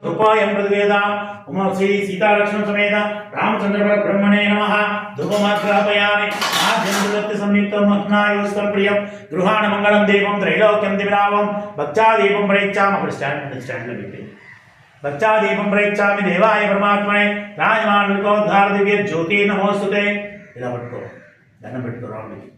रूपायं प्रद्वेदां उमा श्री सीतालक्ष्मण समेत रामचंद्र ब्रह्मणे नमः धूपमाग्रापयामि आद्यंदत्त संयुक्तं महनायोस्तं प्रियं गृहाण मंगलं देवं त्रैलोक्यं दिव्यावं भक्त्यादीपं प्रयच्छामि भक्त्यादीपं प्रयच्छामि देवाय परमात्मने राजमानोद्धार दिव्य ज्योति नमोस्तुते ఇలా పట్టుకో దండం పెట్టుకో రాముడికి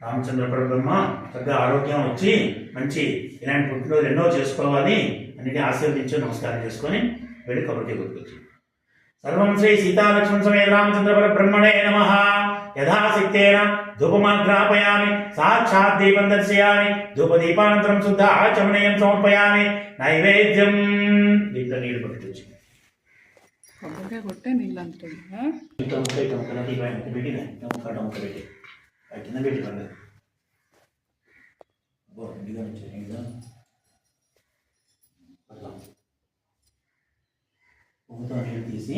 రామచంద్ర పరబ్రహ్మ చక్కగా ఆరోగ్యం వచ్చి మంచి ఇలాంటి పుట్టినరోజు ఎన్నో చేసుకోవాలి అన్నిటి ఆశీర్వదించి నమస్కారం చేసుకొని వెళ్ళి కబుర్కి గుర్తొచ్చి సర్వం శ్రీ సీతాలక్ష్మణ సమేత రామచంద్ర పరబ్రహ్మణే నమః యథాశక్తేన ధూపమాగ్రాపయామి సాక్షాత్ దీపం దర్శయామి ధూపదీపానంతరం శుద్ధ ఆచమనీయం సమర్పయామి నైవేద్యం దీంట్లో నీళ్ళు పట్టుకొచ్చి కొబ్బరికాయ కొట్టే నీళ్ళు అంటుంది కింద పెట్టి పర్లేదు పువ్వుతో నీళ్ళు తీసి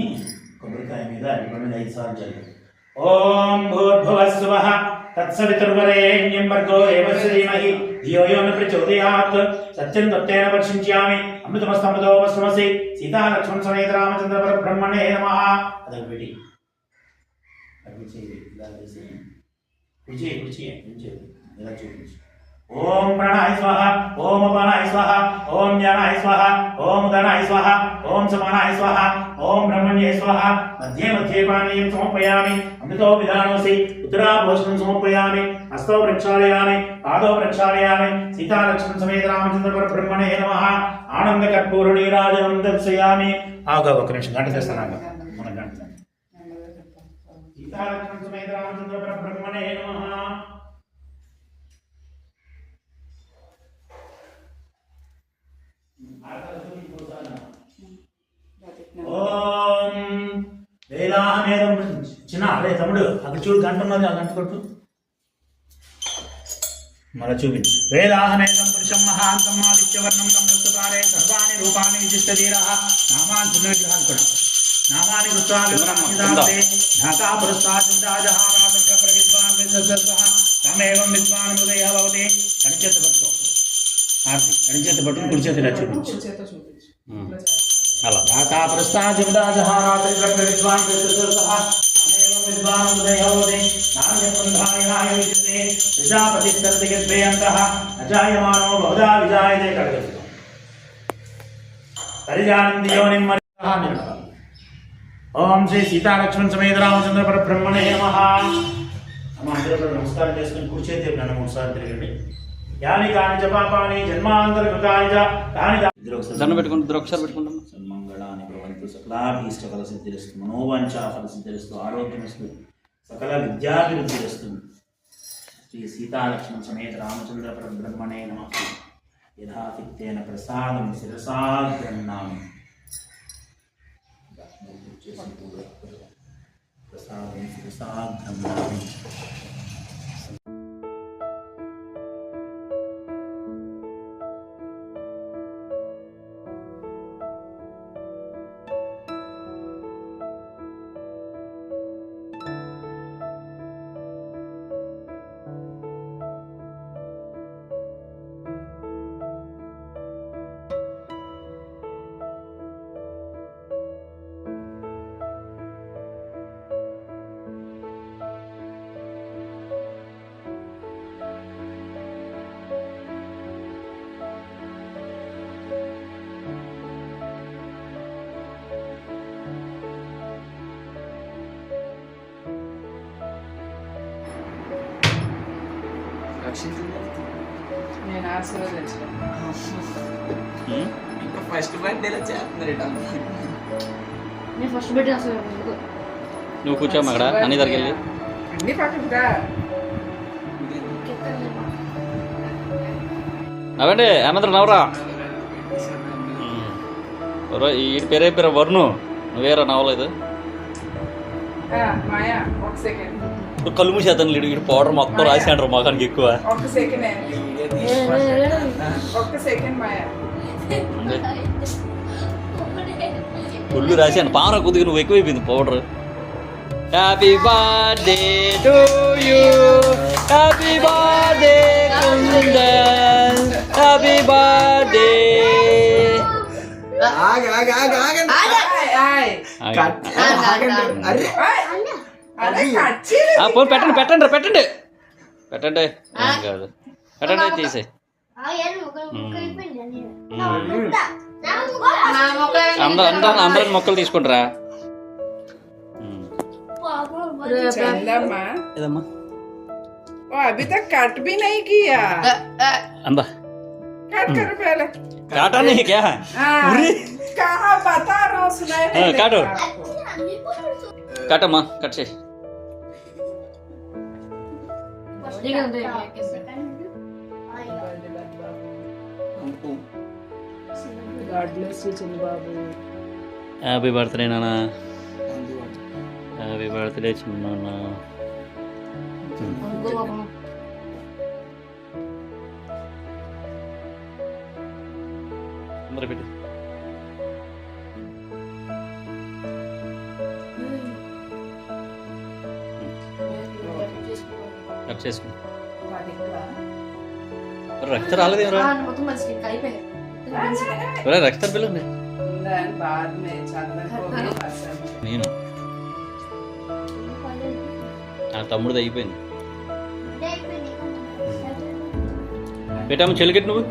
కొబ్బరికాయ మీద అడిపడి 5 సార్లు చల్లాలి. ఓం భూర్భువస్సువః తత్సవితుర్వరేణ్యం భర్గో దేవస్య ధీమహి ధియో యో న ప్రచోదయాత్ సత్యం తత్తేన వర్షించామి అమృతమస్తమృతోపస్మసి సీతాలక్ష్మణ సమేత రామచంద్ర పరబ్రహ్మణే నమః. అదొక పెట్టి అవి చేయి ఇలా చేసి కుచి ఇలా చూపించు. ఓం ప్రాణాయ స్వాహ ఓం అపానాయ స్వాహ ఓం జ్ఞానాయ స్వాహ ఓం ఉదానాయ స్వాహ ఓం సమానాయ స్వాహ ఓం బ్రహ్మణ్యే స్వాహ మధ్యే మధ్యే పానీయం సమర్పయామి అమృతో విధానోసి ఉత్తరాభోషణం సమర్పయామి హస్తో ప్రక్షాళయామి పాదో ప్రక్షాళయామి సీతాలక్ష్మణ సమేత రామచంద్ర పరబ్రహ్మణే నమః ఆనంద కర్పూర నీరాజనం దర్శయామి. ఆగా ఒక నిమిషం గంట చేస్తాను మన గంట సీతాలక్ష్మణ సమేత రామచంద్ర పరబ్రహ్మణే నమః. ఓం వేదాహమేదం చిన్న అరే తమ్ముడు అక్కడ చూడు గంట ఉన్నది ఆ గంట కొట్టు మళ్ళీ చూపించు. వేదాహమేదం పురుషం మహాంతం ఆదిత్యవర్ణం సంవత్సరారే సర్వాణి రూపాన్ని విశిష్టధీరః నామాని చిన్న విగ్రహాలు కూడా నామాని వృత్తాలుదాస్తే ఢాకా పురస్సాజహారాజ ప్రవిద్వాన్ విశేషః తమేవం విద్వాన్ హృదయ భవతి. ఎడచేత పట్టుకో ఆర్తి ఎడచేత పట్టుకుని కుడి చేతి ఇలా చూపించు అలా ఢాకా పురస్సాజహారాజ విద్వాన్ విశేషః తమేవం విద్వాన్ హృదయ భవతి నామ్యబంధాయనాయ విద్యతే ప్రజాపతిస్తర్దిగద్వేయంతః అజాయమానో బహుదా విజాయతే. కడగదు పరిజానంది యోనిం మరిహ నిర్మల. ఓం శ్రీ సీతాలక్ష్మణ సమేత రామచంద్ర పరబ్రహ్మణే నమః. అందరూ నమస్కారం చేసుకుని కుడి చేతి నన్ను 3 సార్లు తిరగండి. యాని కాని చ పాపాని జన్మాంతర కృతాని చ తాని దండం పెట్టుకుంటారు ఒకసారి పెట్టుకుంటాం. సన్మంగళాని భవంతు సకలాభీష్ట ఫల సిద్ధిరస్తు మనోవాంఛా ఫల సిద్ధిరస్తు ఆరోగ్యమస్తు సకల విద్యాభివృద్ధిరస్తు. శ్రీ సీతాలక్ష్మణ సమేత రామచంద్ర పరబ్రహ్మణే నమః. యథాతిక్తేన ప్రసాదం శిరసా గృహ్ణామి. ప్రసాదం శిరసా గృహ్ణామి. నేను ఆశీర్వదించాను. ఫస్ట్ బర్త్డేలో చేస్తున్నారు. నేను ఫస్ట్ బర్త్డే అసలు నువ్వు కూర్చోమ్మ అక్కడ అన్ని దగ్గరికి వెళ్ళి అన్ని పట్టుకురా. నవ్వండి అనంతరం నవ్వరా. ఈ పేరే పేరు వరుణు నువ్వేరా నవ్వలేదు. మాయా ఒక సెకండ్ కళ్ళు మూసేతాను లేడు ఇటు పౌడర్ మొత్తం రాసి అంటారు మొఖానికి ఎక్కువ. ఒక సెకండ్ మాయా ఫుల్ రాశాను పార కొద్దిగా నువ్వు ఎక్కువైపోయింది powder. Happy birthday to you happy birthday kundan happy birthday ఆగండి ఆయ్. ఆగండి అరే అదే కట్ చేయి. పోనీ పెట్టండి పెట్టండి పెట్టండి పెట్టండి ఏం కాదు పెట్టండి తీసే అందరూ మొక్కలు తీసుకుంటారా चंदम्मा ఏదమ్మా वो अभी तक कट भी नहीं किया अंदा कट कर पहले काटा नहीं क्या हाँ, कहाँ बता रहा हूँ सुनाई नहीं हाँ, काटो। देता आपको। काटమ్మా కట్ చేయి God bless you Chandrababu. Happy birthday నాన్న హ్యాపీ బర్త్డే చిన్న అందరూ పెట్టి కట్ చేసుకో రక్త రాలేదేమరా రక్త పిల్లండి Then बाद में चंदन को भी पसंद है. నేను నా తమ్ముడిది అయిపోయింది పెట్టాము చెలికెట్టు నువ్వు